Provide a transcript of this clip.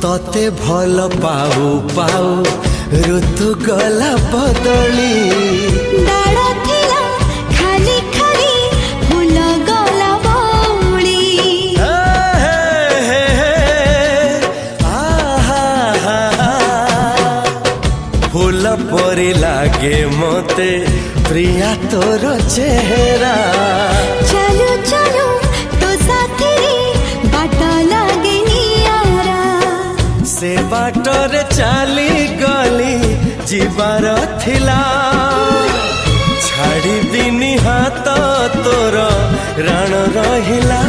तते भल पाऊ पाऊ ऋतु गला बदली डाळ थिला खाली खाली फूल गला बौली फूल परी लागे मते प्रिया तोर चेहरा चलो चलो तो साथी बाट लागे नियारा से बाटरे चली गली जीवार थिला छाड़ी बिनी हाथ तोर राण रहिला।